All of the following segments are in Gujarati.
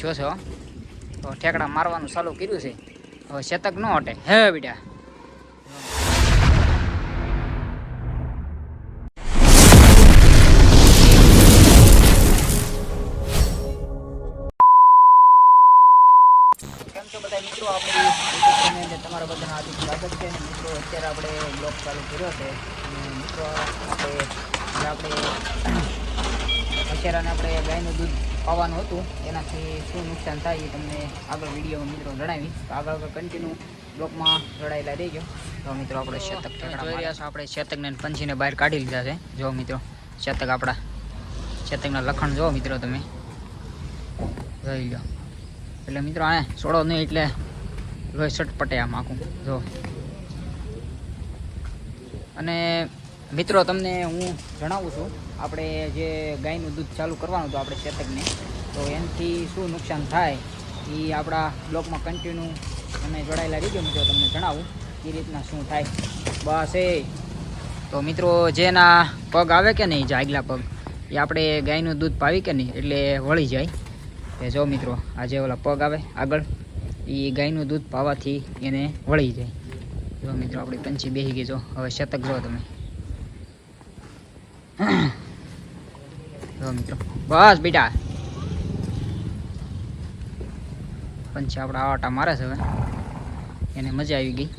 જો છો તો ઠેકડા મારવાનું ચાલુ કર્યું છે. હવે શતક ન હટે હે બેટા. કેમ છો બધા મિત્રો, આપણે તમારા બધાના હાર્દિક સ્વાગત છે. મિત્રો અત્યારે આપણે બ્લોગ ચાલુ કર્યો છે અને મિત્રો આપણે અત્યારે આપણે ગાયનું દૂધ પાવાનું હતું, એનાથી શું નુકસાન થાય એ તમને આગળ વિડીયોમાં મિત્રો જણાવી. તો આગળ કન્ટિન્યુ બ્લોગમાં જોડાયેલા રહેજો. તો મિત્રો આપણે શતક જોઈ રહ્યા છો, આપણે શતકને પંછીને બહાર કાઢી લીધા છે. જો મિત્રો શતક આપણા શતકના લખણ જો મિત્રો તમે જોઈ લો. એટલે મિત્રો આને છોડો નહીં એટલે લોહી સટપટે આમ આખું જો. અને મિત્રો તમને હું જણાવું છું, આપણે જે ગાયનું દૂધ ચાલુ કરવાનું હતું આપણે શતકને, તો એનાથી શું નુકસાન થાય એ આપણા બ્લોગમાં કન્ટિન્યુ તમે જોડાયેલા રહીજો. મિત્રો તમને જણાવું એ રીતના શું થાય. બસ એ તો મિત્રો જેના પગ આવે કે નહીં, જે આગલા પગ એ આપણે ગાયનું દૂધ પાવી કે નહીં એટલે વળી જાય. એ જો મિત્રો આ જે ઓલા પગ આવે આગળ એ ગાયનું દૂધ પાવાથી એને વળી જાય. જો મિત્રો આપણી પંછી બેસી ગઈ. જો હવે શતક જો તમે જો મિત્રો બસ બેટા પંછી આપણા આવાટા મારે છે. હવે એને મજા આવી ગઈ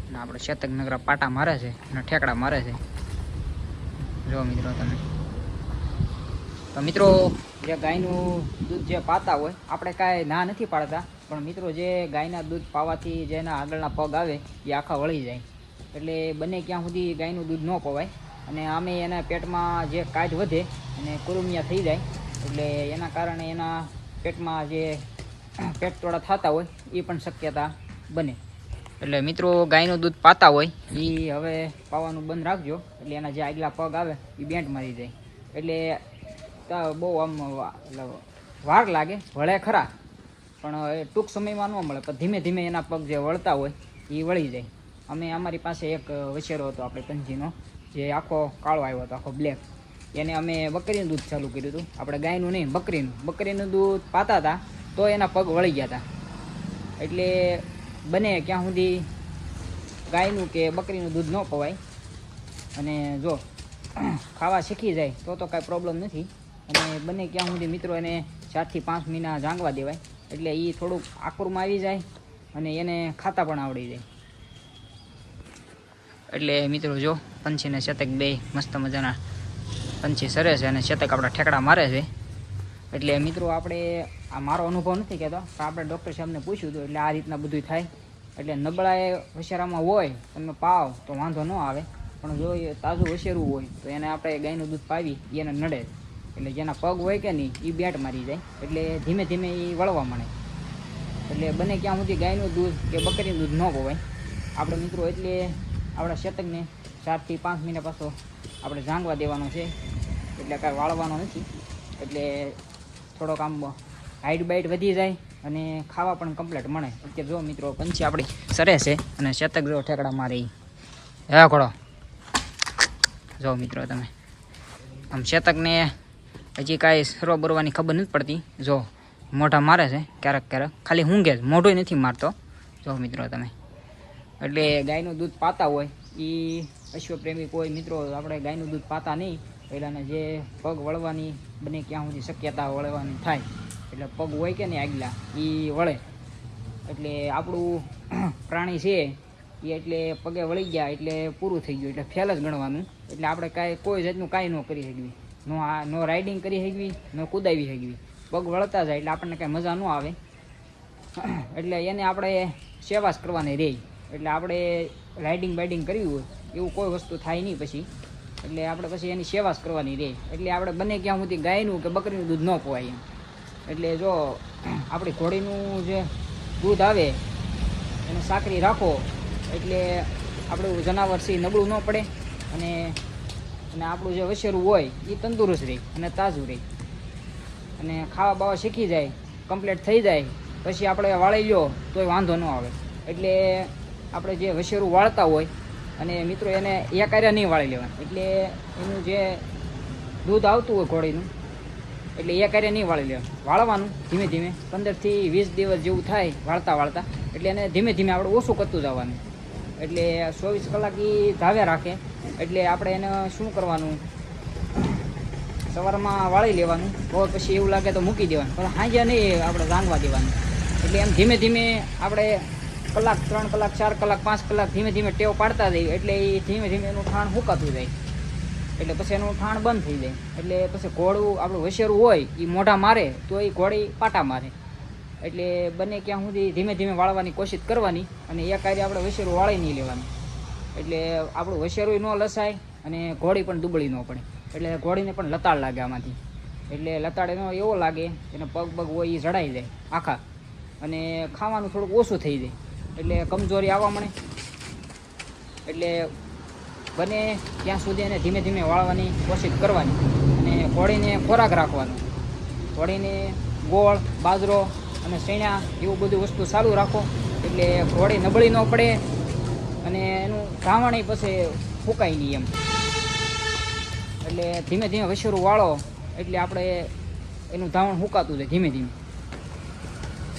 અને આપણે શતક નગરા પાટા મારે છે અને ઠેકડા મારે છે. જો મિત્રો તમે તો મિત્રો જે ગાયનું દૂધ જે પાતા હોય આપણે કાંઈ ના નથી પાડતા, પણ મિત્રો જે ગાયના દૂધ પાવાથી જેના આગળના પગ આવે એ આખા વળી જાય. એટલે બને ક્યાં સુધી ગાયનું દૂધ ન પવાય. અને આમે એના પેટમાં જે કાચ વધે અને કુરુમિયા થઈ જાય, એટલે એના કારણે એના પેટમાં જે પેટ તોડા થતા હોય એ પણ શક્યતા બને. એટલે મિત્રો ગાયનું દૂધ પાતા હોય એ હવે પાવાનું બંધ રાખજો, એટલે એના જે આગલા પગ આવે એ બેન્ટ મારી જાય. એટલે બહુ આમ વાર લાગે, વળે ખરા પણ ટૂંક સમયમાં ન મળે, પણ ધીમે ધીમે એના પગ જે વળતા હોય એ વળી જાય. અમે અમારી પાસે એક વછેરો હતો આપણે પંછીનો, જે આખો કાળો આવ્યો હતો, આખો બ્લેક. એને અમે બકરીનું દૂધ ચાલુ કર્યું હતું, આપણે ગાયનું નહીં બકરીનું દૂધ પાતા હતા તો એના પગ વળી ગયા હતા. એટલે બને ક્યાં સુધી ગાયનું કે બકરીનું દૂધ ન પવાય. અને જો ખાવા શીખી જાય તો કાંઈ પ્રોબ્લેમ નથી. અને બને ક્યાં સુધી મિત્રો એને 4 થી 5 મહિના જાંગવા દેવાય, એટલે એ થોડુંક આકરમાં આવી જાય અને એને ખાતા પણ આવડી જાય. એટલે મિત્રો જો પંછીને શતક બે મસ્ત મજાના પંછી સરે છે અને શતક આપણા ઠેકડા મારે છે. એટલે મિત્રો આપણે આ મારો અનુભવ નથી કહેતો, પણ આપણે ડૉક્ટર સાહેબને પૂછ્યું હતું એટલે આ રીતના બધું થાય. એટલે નબળા એ વછેરામાં હોય તમે પાવ તો વાંધો ન આવે, પણ જો એ તાજું વછેરું હોય તો એને આપણે ગાયનું દૂધ પાવી એને નડે. એટલે જેના પગ હોય કે નહીં એ બેટ મારી જાય, એટલે ધીમે ધીમે એ વળવા મળે. એટલે બને ક્યાં સુધી ગાયનું દૂધ કે બકરીનું દૂધ ન પવાય આપણે મિત્રો. એટલે આપણા શતકને 4 થી 5 મહિના પાછો આપણે જાંગવા દેવાનો છે, એટલે કાંઈ વાળવાનો નથી. એટલે થોડોક આમ હાઈટ બાઈટ વધી જાય અને ખાવા પણ કમ્પ્લીટ મળે. અત્યારે જો મિત્રો પંછી આપણી સરે છે અને શતક જો ઠેકડા મારે હે ઘોડો. જો મિત્રો તમે આમ શતકને હજી કાંઈ સરવા બરવાની ખબર નથી પડતી. જો મોઢા મારે છે ક્યારેક ક્યારેક, ખાલી ઊંઘે જ, મોઢું નથી મારતો. જો મિત્રો તમે એટલે ગાયનું દૂધ પાતા હોય એ અશ્વપ્રેમી કોઈ મિત્રો આપણે ગાયનું દૂધ પાતા નહીં, પહેલાંને જે પગ વળવાની બને ક્યાં સુધી શક્યતા વળવાની થાય. એટલે પગ હોય કે નહીં આગલા એ વળે. એટલે આપણું પ્રાણી છે એ એટલે પગે વળી ગયા એટલે પૂરું થઈ ગયું, એટલે ફેલ જ ગણવાનું. એટલે આપણે કાંઈ કોઈ જાતનું કાંઈ ન કરી શકવી, નો રાઇડિંગ કરી શકવી, ન કૂદાવી શકવી. પગ વળતા જાય એટલે આપણને કાંઈ મજા ન આવે. એટલે એને આપણે સેવા જ કરવાની રહે. એટલે આપણે રાઇડિંગ બાઇડિંગ કરવી હોય એવું કોઈ વસ્તુ થાય નહીં પછી. એટલે આપણે પછી એની સેવા જ કરવાની રહે. એટલે આપણે બને ક્યાં સુધી ગાયનું કે બકરીનું દૂધ ન પવાય એમ. એટલે જો આપણી ઘોડીનું જે દૂધ આવે એને સાકરી રાખો એટલે આપણું જનાવર છે નબળું ન પડે અને આપણું જે વછેરું હોય એ તંદુરસ્ત રહે અને તાજું રહે. અને ખાવા બાવા શીખી જાય, કમ્પ્લીટ થઈ જાય પછી આપણે વાળી લો તોય વાંધો ન આવે. એટલે આપણે જે વછેરું વાળતા હોય અને મિત્રો એને એકાર્યા નહીં વાળી લેવાનું. એટલે એનું જે દૂધ આવતું હોય ઘોડીનું એટલે એ કાર્ય નહીં વાળી લેવાનું. વાળવાનું ધીમે ધીમે 15 થી 20 દિવસ જેવું થાય વાળતા એટલે એને ધીમે ધીમે આપણે ઓછું કરતું જવાનું. એટલે 24 કલાક એ ધાવ્યા રાખે. એટલે આપણે એને શું કરવાનું, સવારમાં વાળી લેવાનું, તો પછી એવું લાગે તો મૂકી દેવાનું, પણ સાંજે નહીં આપણે રાંગવા દેવાનું. એટલે એમ ધીમે ધીમે આપણે કલાક 3 કલાક 4 કલાક 5 કલાક ધીમે ધીમે ટેવ પાડતા જઈએ. એટલે એ ધીમે ધીમે એનું ઠાણ સુકાતું જાય. એટલે પછી એનું ઠાણ બંધ થઈ જાય. એટલે પછી ઘોડું આપણું વશેરું હોય એ મોઢા મારે તો એ ઘોડી પાટા મારે. એટલે બને ક્યાં સુધી ધીમે ધીમે વાળવાની કોશિશ કરવાની, અને એ કાર્ય આપણે વશેરું વાળી નહીં લેવાનું. એટલે આપણું વશેરું ન લસાય અને ઘોડી પણ દુબળી ન પડે. એટલે ઘોડીને પણ લતાડ લાગે આમાંથી. એટલે લતાડ એનો એવો લાગે એને પગ હોય એ જડાઈ જાય આખા, અને ખાવાનું થોડુંક ઓછું થઈ જાય. એટલે કમજોરી આવવા મળે. એટલે બને ત્યાં સુધી એને ધીમે ધીમે વાળવાની કોશિશ કરવાની, અને ઘોડીને ખોરાક રાખવાનો. ઘોડીને ગોળ, બાજરો અને શેણા એવું બધું વસ્તુ ચાલુ રાખો. એટલે ઘોડી નબળી ન પડે અને એનું ધાવણ પછી ફૂંકાય નહીં એમ. એટલે ધીમે ધીમે વશેરું વાળો એટલે આપણે એનું ધાવણ ફૂંકાતું જાય ધીમે ધીમે.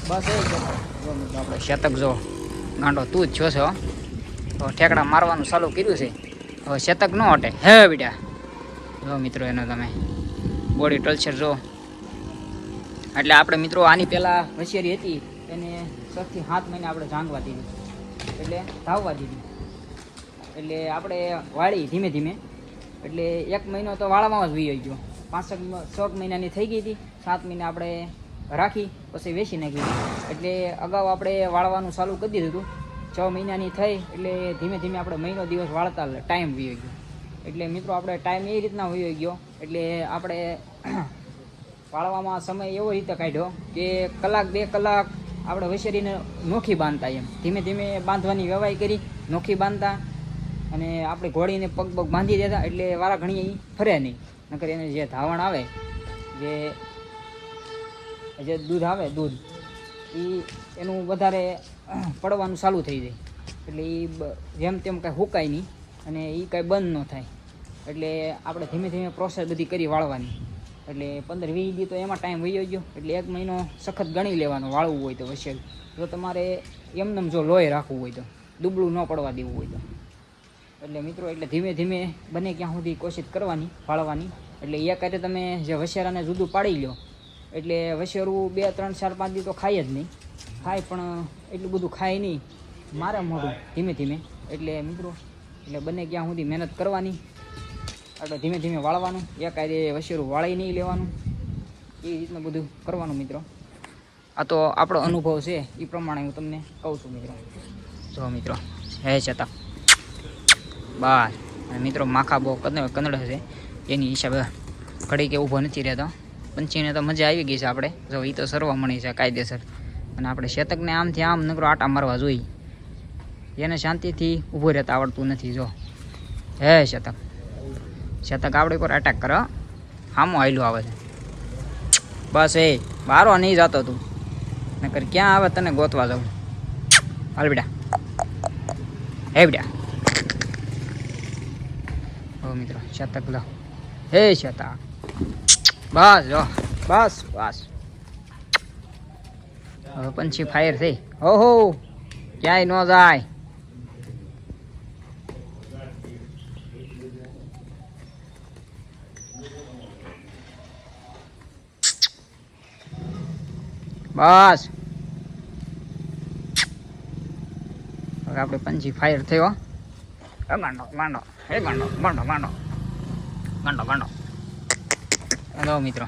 બસ એ જ આપણે શતક જો ગાંડો તું જ છો છો, તો ઠેકડા મારવાનું ચાલુ કર્યું છે. હવે શતક ન હટે હે બેટા. જો મિત્રો એનો તમે બોડી ટલ્ચર જો. એટલે આપણે મિત્રો આની પહેલાં વશેરી હતી એને 6 થી 7 મહિને આપણે જાંગવા દીધી, એટલે ધાવવા દીધી. એટલે આપણે વાળી ધીમે ધીમે. એટલે 1 મહિનો તો વાળવામાં જ વી ગયો. 5-6 મહિનાની થઈ ગઈ હતી. 7 મહિના આપણે રાખી પછી વેચી નાખી. એટલે અગાઉ આપણે વાળવાનું ચાલુ કરી દીધું હતું. 6 મહિનાની થઈ એટલે ધીમે ધીમે આપણે મહિનો દિવસ વાળતા ટાઈમ વી ગયો. એટલે મિત્રો આપણે ટાઈમ એ રીતના વી ગયો. એટલે આપણે વાળવામાં સમય એવો રીતે કાઢ્યો કે 1-2 કલાક આપણે વશેરીને નોખી બાંધતા. એમ ધીમે ધીમે બાંધવાની વ્યવહાર કરી, નોખી બાંધતા. અને આપણે ઘોડીને પગ બાંધી દેતા. એટલે વારા ઘણી ફરે નહીં, નકર એને જે ધાવણ આવે, જે દૂધ આવે દૂધ એ એનું વધારે પડવાનું ચાલુ થઈ જાય. એટલે એ જેમ તેમ કાંઈ હુકાય નહીં અને એ કાંઈ બંધ ન થાય. એટલે આપણે ધીમે ધીમે પ્રોસેસ બધી કરી વાળવાની. એટલે 15-20 દી તો એમાં ટાઈમ વહી ગયો. એટલે 1 મહિનો સખત ગણી લેવાનો વાળવું હોય તો વશેરું. જો તમારે એમનેમ જો લોહી રાખવું હોય તો, દુબળું ન પડવા દેવું હોય તો. એટલે મિત્રો એટલે ધીમે ધીમે બને ક્યાં સુધી કોશિશ કરવાની વાળવાની. એટલે એ કાર્ય તમે જે વશેરાને જુદું પાડી લો. એટલે વશેરું 2, 3, 4, 5 દી તો ખાય જ નહીં. ખાય પણ એટલું બધું ખાય નહીં, મારે મોઢું ધીમે ધીમે. એટલે મિત્રો એટલે બને ક્યાં સુધી મહેનત કરવાની. આપણે ધીમે ધીમે વાળવાનું. એ કાર્ય વશેરું વાળી નહીં લેવાનું. એ રીતનું બધું કરવાનું મિત્રો. આ તો આપણો અનુભવ છે એ પ્રમાણે હું તમને કહું છું મિત્રો. જો મિત્રો હે છતાં બસ. અને મિત્રો માખા બહુ કંદડે છે એની હિસાબે ઘડી કે ઊભો નથી રહેતો. પંછીને તો મજા આવી ગઈ છે આપણે. જો એ તો સરવા મળી છે કાયદેસર. અને આપણે શતકને આમથી આમ નકરો આટા મારવા જોઈએ. એને શાંતિથી ઊભો રહેતા આવડતું નથી. જો હે શતક આપણે પર અટેક કરો. આમો હાયલું આવે છે. બસ એ બારો નહીં જતો તું, નકર ક્યાં આવે તને ગોતવા જાઉં. હાલ બેટા, હે બેટા. ઓ મિત્રો શતક લો. હે શતક બસ જો બસ. હવે પંછી ફાયર થઈ. હો ક્યાંય ન જાય. બસ હવે આપણે પંછી ફાયર થયો. ગાંડો. હલો મિત્રો.